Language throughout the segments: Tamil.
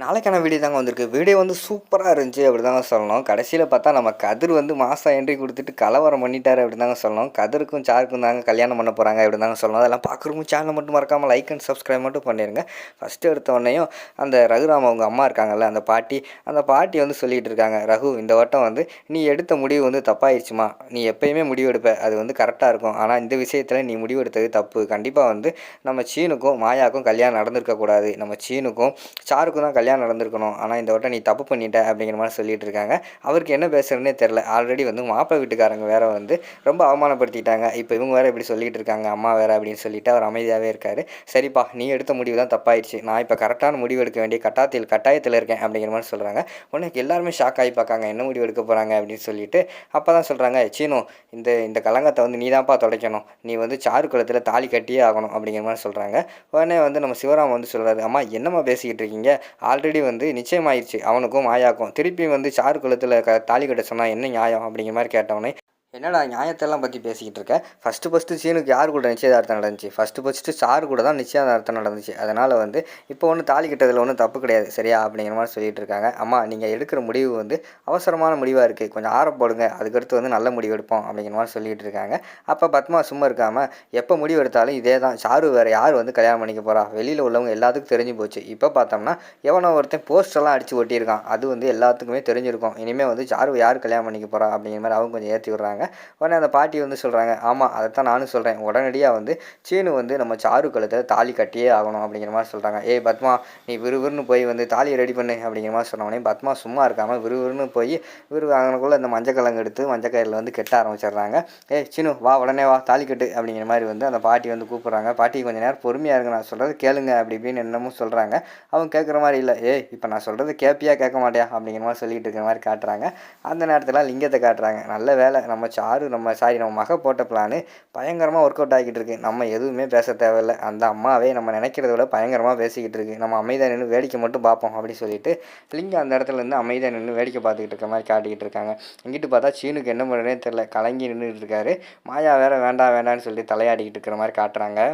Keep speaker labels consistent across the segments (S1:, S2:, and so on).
S1: நாளைக்கான வீடியோ தாங்க வந்திருக்கு. வீடியோ வந்து சூப்பரா இருந்துச்சு அப்படிதாங்க சொல்லணும். கடைசியில பார்த்தா நம்ம கதிர் வந்து மாசா என்ட்ரி குடுத்துட்டு கலவரம் பண்ணிட்டாரு அப்படின்னு தாங்க சொல்லணும். கதிருக்கும் சாருக்கும் தாங்க கல்யாணம் பண்ண போறாங்க அப்படின்னு தாங்க சொல்லணும். அதெல்லாம் பார்க்குறவங்க சேனலை மட்டும் மறக்காம லைக் அண்ட் சப்ஸ்கிரைப் மட்டும் பண்ணிருங்க. ஃபர்ஸ்ட் எடுத்த உடனேயும் அந்த ரகுராம் அவங்க அம்மா இருக்காங்கல்ல அந்த பாட்டி வந்து சொல்லிட்டு இருக்காங்க. ரகு இந்த வட்டம் வந்து நீ எடுத்த முடிவு வந்து தப்பாயிருச்சுமா. நீ எப்பயுமே முடிவு எடுப்ப. அது வந்து கரெக்டாக இருக்கும். ஆனால் இந்த விஷயத்தில் நீ முடிவு எடுத்தது தப்பு. கண்டிப்பாக வந்து நம்ம சீனுக்கும் மாயாவுக்கும் கல்யாணம் நடந்திருக்கக்கூடாது. நம்ம சீனுக்கும் சாருக்கும் தான் கல்யாணம் நடந்திருக்கணும். ஆனால் இந்த வட்டம் நீ தப்பு பண்ணிட்ட அப்படிங்கிற மாதிரி சொல்லிட்டு இருக்காங்க. அவருக்கு என்ன பேசுறதுனே தெரில. ஆல்ரெடி வந்து மாப்பிள்ளை வீட்டுக்காரங்க வேற வந்து ரொம்ப அவமானப்படுத்திட்டாங்க. இப்போ இவங்க வேற இப்படி சொல்லிட்டு இருக்காங்க, அம்மா வேற அப்படின்னு சொல்லிட்டு அவர் அமைதியாகவே இருக்காரு. சரிப்பா, நீ எடுத்த முடிவு தான் தப்பாயிடுச்சு. நான் இப்போ கரெக்டான முடிவு எடுக்க வேண்டிய கட்டாயத்தில் இருக்கேன் அப்படிங்கிற மாதிரி சொல்கிறாங்க. உனக்கு எல்லாருமே ஷாக் ஆகி பார்க்காங்க, என்ன முடிவு எடுக்க போகிறாங்க அப்படின்னு சொல்லிட்டு. அப்போ தான் சொல்கிறாங்க, சீனு இந்த இந்த கலங்கத்தை வந்து நீ தான்ப்பா துடைக்கணும். நீ வந்து சாரு குளத்தில் தாலி கட்டியே ஆகணும் அப்படிங்கிற மாதிரி சொல்கிறாங்க. உடனே வந்து நம்ம சிவராம் வந்து சொல்கிறாரு, அம்மா என்னம்மா பேசிக்கிட்டு இருக்கீங்க? ஆல்ரெடி வந்து நிச்சயமாயிடுச்சு அவனுக்கும் மாயாவுக்கும். திருப்பி வந்து சாரு குளத்தில் தாலி கட்ட சொன்னால் என்ன நியாயம் அப்படிங்கிற மாதிரி கேட்டவொடனே, என்னடா நியாயத்தெல்லாம் பற்றி பேசிக்கிட்டு இருக்க? ஃபஸ்ட்டு சீனுக்கு யார் கூட நிச்சயதார்த்தம் நடந்துச்சு? ஃபஸ்ட்டு சாரு கூட தான் நிச்சயதார்த்தம் நடந்துச்சு. அதனால் வந்து இப்போ ஒன்றும் தாலி கட்டதில் ஒன்றும் தப்பு கிடையாது சரியா அப்படிங்கிற மாதிரி சொல்லிட்டு இருக்காங்க. அம்மா நீங்கள் எடுக்கிற முடிவு வந்து அவசரமான முடிவாக இருக்குது, கொஞ்சம் ஆற போடுங்க, அதுக்கடுத்து வந்து நல்ல முடிவு எடுப்போம் அப்படிங்கிற மாதிரி சொல்லிட்டு இருக்காங்க. அப்போ பத்மா சும்மா இருக்காமல், எப்போ முடிவு எடுத்தாலும் இதே தான், சாரு வேறு யார் வந்து கல்யாணம் பண்ணிக்க போகிறா? வெளியில் உள்ளவங்க எல்லாத்துக்கும் தெரிஞ்சு போச்சு. இப்போ பார்த்தோம்னா எவனோ ஒருத்தன் போஸ்டெல்லாம் அடித்து ஒட்டியிருக்கான், அது வந்து எல்லாத்துக்குமே தெரிஞ்சிருக்கும். இனிமேல் வந்து சாரு யார் கல்யாணம் பண்ணிக்க போகிறா அப்படிங்கிற மாதிரி அவங்க கொஞ்சம் ஏற்றி விடுறாங்க. உடனே அந்த பாட்டி வந்து சொல்கிறாங்க, ஆமாம் அதைத்தான் நானும் சொல்கிறேன், உடனடியாக வந்து சீனு வந்து நம்ம சாரு கழுத்தில் தாலி கட்டியே ஆகணும் அப்படிங்கிற மாதிரி சொல்கிறாங்க. ஏய் பத்மா, நீ விறுவிறுன்னு போய் வந்து தாலியை ரெடி பண்ணு அப்படிங்கிற மாதிரி சொன்னோடனே பத்மா சும்மா இருக்காமல் விறுவிறுன்னு போய் அங்கனக்குள்ளே இந்த மஞ்சக்கலங்கு எடுத்து மஞ்சக்கயிறில் வந்து கெட்ட ஆரம்பிச்சிடுறாங்க. ஏய் சீனு வா, உடனே வா, தாலி கட்டு அப்படிங்கிற மாதிரி வந்து அந்த பாட்டி வந்து கூப்பிட்றாங்க. பாட்டி கொஞ்சம் நேரம் பொறுமையாக இருங்க, நான் சொல்கிறது கேளுங்க அப்படி இப்படின்னு என்னமோ சொல்கிறாங்க. அவங்க கேட்குற மாதிரி இல்லை. ஏய் இப்போ நான் சொல்கிறது கேட்பியா கேட்க மாட்டியா அப்படிங்கிற மாதிரி சொல்லிட்டு இருக்கிற மாதிரி காட்டுறாங்க. அந்த நேரத்தில் லிங்கத்தை காட்டுறாங்க. நல்ல வேலை நம்ம நம்ம மக போட்ட பிளானு பயங்கரமாக ஒர்க் அவுட் ஆகிக்கிட்டு இருக்குது. நம்ம எதுவுமே பேச தேவையில்லை, அந்த அம்மாவே நம்ம நினைக்கிறத விட பயங்கரமாக பேசிக்கிட்டு இருக்குது. நம்ம அமைதியாக நின்று வேடிக்கை மட்டும் பார்ப்போம் அப்படின்னு சொல்லிட்டு லிங்கம் அந்த இடத்துல இருந்து அமைதியாக நின்று வேடிக்கை பார்த்துக்கிட்டு இருக்க மாதிரி காட்டிக்கிட்டு இருக்காங்க. இங்கிட்டு பார்த்தா சீனுக்கு என்ன பண்ணுறதுனே தெரில, கலங்கி நின்றுட்டு இருக்காரு. மாயா வேற வேண்டாம் வேண்டான்னு சொல்லி தலையாடிக்கிட்டு இருக்கிற மாதிரி காட்டுறாங்க.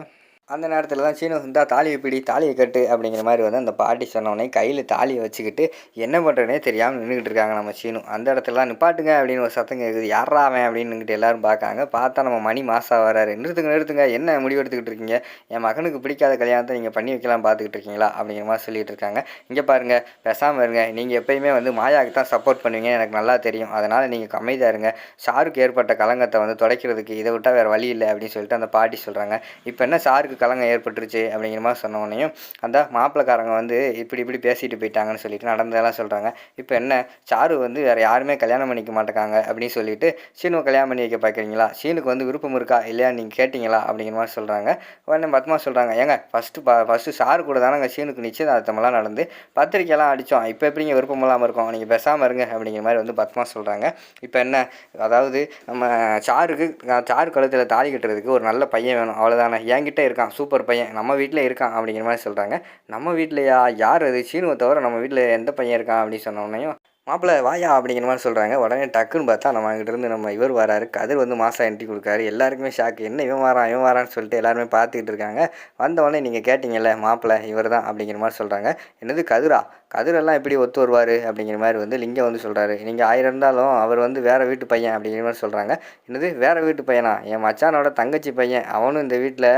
S1: அந்த நேரத்தில் தான் சீனு இந்தா தாலியை பிடி, தாலியை கட்டு அப்படிங்கிற மாதிரி வந்து அந்த பாட்டி சொன்னோடனே கையில் தாலியை வச்சுக்கிட்டு என்ன பண்ணுறதுனே தெரியாமல் நின்றுக்கிட்டு இருக்காங்க நம்ம சீனு. அந்த இடத்துலலாம் நிப்பாட்டுங்க அப்படின்னு ஒரு சத்தம் கேட்குது. யாரா அவன் அப்படின்னு நின்றுட்டு எல்லோரும் பார்க்காங்க. பார்த்தா நம்ம மணி மாசா வராரு. நிறுத்துங்க, என்ன முடிவு எடுத்துக்கிட்டு இருக்கீங்க? என் மகனுக்கு பிடிக்காத கல்யாணத்தை நீங்கள் பண்ணி வைக்கலாம் பார்த்துக்கிட்டு இருக்கீங்களா அப்படிங்கிற மாதிரி சொல்லிட்டு இருக்காங்க. இங்கே பாருங்கள், பேசாமல் இருங்க, நீங்கள் எப்பயுமே வந்து மாயாவுக்கு தான் சப்போர்ட் பண்ணுவீங்க எனக்கு நல்லா தெரியும். அதனால் நீங்கள் அமைதியாக இருங்க. சாருக்கு ஏற்பட்ட கலங்கத்தை வந்து துடைக்கிறதுக்கு இதை விட்டால் வேறு வழி இல்லை அப்படின்னு சொல்லிட்டு அந்த பாட்டி சொல்கிறாங்க. இப்போ என்ன சாருக்கு கலங்கம் ஏற்பட்டுருச்சு அப்படிங்கிற மாதிரி சொன்னோடனையும் அந்த மாப்பிள்ளைக்காரங்க வந்து இப்படி பேசிட்டு போயிட்டாங்கன்னு சொல்லிட்டு நடந்ததெல்லாம் சொல்கிறாங்க. இப்போ என்ன, சாரு வந்து வேறு யாருமே கல்யாணம் பண்ணிக்க மாட்டேங்காங்க அப்படின்னு சொல்லிட்டு சீனுவை கல்யாணம் பண்ணி வைக்க பார்க்குறீங்களா? சீனுக்கு வந்து விருப்பம் இருக்கா இல்லையா நீங்கள் கேட்டிங்களா அப்படிங்கிற மாதிரி சொல்கிறாங்க. உடனே பத்மா சொல்கிறாங்க, ஏங்க ஃபஸ்ட்டு சாரு கூட தானே சீனுக்கு நிச்சயதார்த்தமெல்லாம் நடந்து பத்திரிக்கையெல்லாம் அடித்தோம், இப்போ எப்படிங்க விருப்பம் இல்லாமல் இருக்கோம், நீங்கள் பேசாமல் இருங்க அப்படிங்கிற மாதிரி வந்து பத்மா சொல்கிறாங்க. இப்போ என்ன, அதாவது நம்ம சாரு கழுத்தில் தாலி கட்டுறதுக்கு ஒரு நல்ல பையன் வேணும், அவ்வளோதானே. என்கிட்ட இருக்கான் சூப்பர் பையன், நம்ம வீட்டில் இருக்கான் அப்படிங்கிற மாதிரி சொல்கிறாங்க. நம்ம வீட்லையா? யார் அது? சீனுவை தவிர நம்ம வீட்டில் எந்த பையன் இருக்கான் அப்படின்னு சொன்னோடனையும் மாப்பிள்ளை வாயா அப்படிங்கிற மாதிரி சொல்கிறாங்க. உடனே டக்குன்னு பார்த்தா நம்ம அங்கிட்டிருந்து நம்ம இவர் வராரு. கதிர் வந்து மாசா என்ட்ரி கொடுக்காரு. எல்லாருக்குமே ஷாக்கு, என்ன இவன் வரான்னு சொல்லிட்டு எல்லாருமே பார்த்துக்கிட்டு இருக்காங்க. வந்தவொடனே நீங்கள் கேட்டிங்கல்ல மாப்பிள்ளை இவர் தான் அப்படிங்கிற மாதிரி சொல்கிறாங்க. என்னது கதிரா? கதிரெல்லாம் எப்படி ஒத்து வருவார் அப்படிங்கிற மாதிரி வந்து லிங்கம் வந்து சொல்கிறாரு. நீங்கள் 1000 இருந்தாலும் அவர் வந்து வேறு வீட்டு பையன் அப்படிங்கிற மாதிரி சொல்கிறாங்க. என்னது வேறு வீட்டு பையனா? என் மச்சானோட தங்கச்சி பையன், அவனும் இந்த வீட்டில்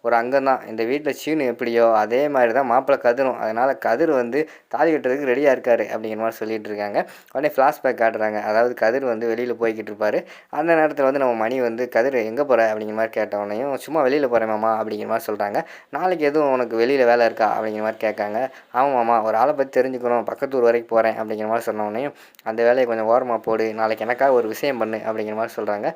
S1: ஒரு அங்கம் தான். இந்த வீட்டில் சீனு எப்படியோ அதே மாதிரி தான் மாப்பிள்ளை கதிரும். அதனால் கதிர் வந்து தாலி கட்டுறதுக்கு ரெடியாக இருக்கார் அப்படிங்கிற மாதிரி சொல்லிட்டு இருக்காங்க. உடனே ஃப்ளாஷ்பேக் காட்டுறாங்க. அதாவது கதிர் வந்து வெளியில் போய்கிட்டு இருப்பார். அந்த நேரத்தில் வந்து நம்ம மணி வந்து கதிர் எங்கே போகிற அப்படிங்கிற மாதிரி கேட்டவனையும் சும்மா வெளியில் போகிறேன் மாமா அப்படிங்கிற மாதிரி சொல்கிறாங்க. நாளைக்கு எதுவும் உனக்கு வெளியில் வேலை இருக்கா அப்படிங்கிற மாதிரி கேட்காங்க. ஆமாம் மாமா, ஒரு ஆளை பற்றி தெரிஞ்சுக்கணும், பக்கத்தூர் வரைக்கும் போகிறேன் அப்படிங்கிற மாதிரி சொன்னவனையும் அந்த வேலையை கொஞ்சம் ஓரமாக போடு, நாளைக்கு எனக்காக ஒரு விஷயம் பண்ணு அப்படிங்கிற மாதிரி சொல்கிறாங்க.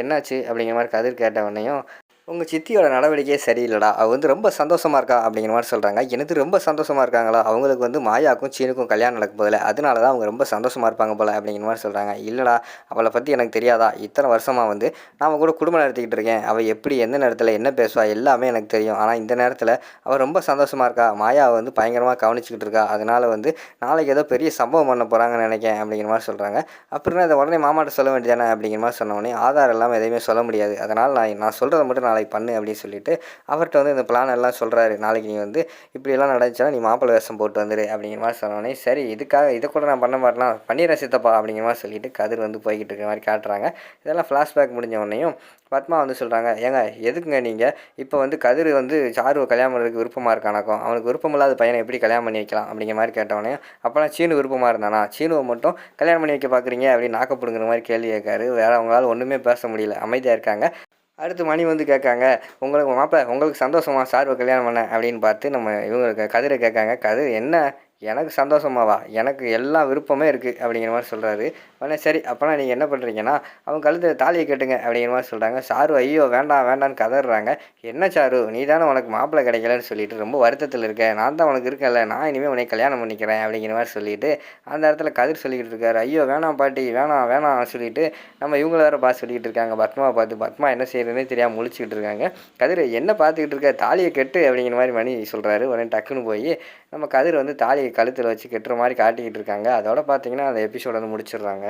S1: என்னாச்சு அப்படிங்கிற மாதிரி கதிர் கேட்டவனையும், உங்கள் சித்தியோட நடவடிக்கையே சரியில்லடா, அவ வந்து ரொம்ப சந்தோஷமாக இருக்கா அப்படிங்கிற மாதிரி சொல்கிறாங்க. எனக்கு ரொம்ப சந்தோஷமாக இருக்காங்களா? அவங்களுக்கு வந்து மாயாவுக்கும் சீனுக்கும் கல்யாணம் நடக்க போதில்ல, அதனால தான் அவங்க ரொம்ப சந்தோஷமாக இருப்பாங்க போல் அப்படிங்கிற மாதிரி சொல்கிறாங்க. இல்லைடா, அவளை பற்றி எனக்கு தெரியாதா? இத்தனை வருஷமாக வந்து நான் கூட குடும்பம் நடத்திக்கிட்டு இருக்கேன். அவள் எப்படி எந்த நேரத்தில் என்ன பேசுவா எல்லாமே எனக்கு தெரியும். ஆனால் இந்த நேரத்தில் அவள் ரொம்ப சந்தோஷமாக இருக்கா, மாயாவை வந்து பயங்கரமாக கவனிச்சிக்கிட்டு இருக்கா. அதனால் வந்து நாளைக்கு ஏதோ பெரிய சம்பவம் பண்ண போகிறாங்கன்னு நினைக்கிறேன் அப்படிங்கிற மாதிரி சொல்கிறாங்க. அப்படின்னா இதை உடனே மாமாட்ட சொல்ல வேண்டியதானே அப்படிங்கிற மாதிரி சொன்னோடனே, ஆதாரம் இல்லாமல் எதையுமே சொல்ல முடியாது, அதனால் நான் சொல்கிறத மட்டும் நாளைக்கு நாளைக்கு பண்ணு அப்படின்னு சொல்லிட்டு அவர்கிட்ட வந்து இந்த பிளான் எல்லாம் சொல்கிறாரு. நாளைக்கு நீ வந்து இப்படியெல்லாம் நடந்துச்சுன்னா நீ மாப்பிள்ளை வேஷம் போட்டு வந்துரு அப்படிங்கிற மாதிரி சொன்னோடனே, சரி இதுக்காக இதை கூட நான் பண்ண மாட்டேனா, பண்ணிடுறேன் சித்தப்பா அப்படிங்கிற மாதிரி சொல்லிட்டு கதிர் வந்து போய்கிட்டு இருக்கிற மாதிரி காட்டுறாங்க. இதெல்லாம் ஃப்ளாஷ்பேக் முடிஞ்ச உடனேயும் பத்மா வந்து சொல்கிறாங்க, ஏங்க எதுக்குங்க நீங்கள் இப்போ வந்து கதிர் வந்து சாருவை கல்யாணம் பண்ணுறதுக்கு விருப்பமாக இருக்கானாக்கும், அவனுக்கு விருப்பமில்லாத பையனை எப்படி கல்யாணம் பண்ணி வைக்கலாம் அப்படிங்கிற மாதிரி கேட்டவொடனே, அப்போனா சீனு விருப்பமாக இருந்தானா, சீனுவை மட்டும் கல்யாணம் பண்ணி வைக்க பார்க்குறீங்க அப்படின்னு நாக்கப்படுங்கிற மாதிரி கேள்வி கேட்காரு. வேறு அவங்களால ஒன்றுமே பேச முடியல, அமைதியாக இருக்காங்க. அடுத்து மணி வந்து கேட்காங்க, உங்களுக்கு மாப்பிள உங்களுக்கு சந்தோஷமா சாருவை கல்யாணம் பண்ண அப்படின்னு பார்த்து நம்ம இவங்க கதிரை கேட்காங்க. கதிர் என்ன எனக்கு சந்தோஷமாவா, எனக்கு எல்லா விருப்பமே இருக்குது அப்படிங்கிற மாதிரி சொல்கிறாரு. உடனே சரி அப்போனா நீங்கள் என்ன பண்ணுறீங்கன்னா அவங்க கழுத்தில் தாலியை கட்டுங்க அப்படிங்கிற மாதிரி சொல்கிறாங்க. சாரு ஐயோ வேண்டாம் வேண்டான்னு கதறாங்க. என்ன சாரு நீ தானே உனக்கு மாப்பிள்ளை கிடைக்கலன்னு சொல்லிட்டு ரொம்ப வருத்தத்தில் இருக்கேன், நான் தான் உனக்கு இருக்கேன்ல, நான் இனிமேல் உனக்கு கல்யாணம் பண்ணிக்கிறேன் அப்படிங்கிற மாதிரி சொல்லிட்டு அந்த இடத்துல கதிர் சொல்லிக்கிட்டு இருக்காரு. ஐயோ வேணாம் பாட்டி வேணாம் வேணாம் சொல்லிட்டு நம்ம இவங்கள வேறு பார்த்து சொல்லிக்கிட்டு இருக்காங்க. பத்மாவை பார்த்து பத்மா என்ன செய்யறதுனே தெரியாமல் முழிச்சிக்கிட்டு இருக்காங்க. கதிர் என்ன பார்த்துக்கிட்டு இருக்க, தாலியை கட்டு அப்படிங்கிற மாதிரி மணி சொல்கிறாரு. உடனே டக்குன்னு போய் நம்ம கதிர் வந்து தாலியை கழுத்தில் வச்சு கட்டுற மாதிரி காட்டிக்கிட்டு இருக்காங்க. அதோட பார்த்தீங்கன்னா அந்த எபிசோட வந்து முடிச்சிடுறாங்க.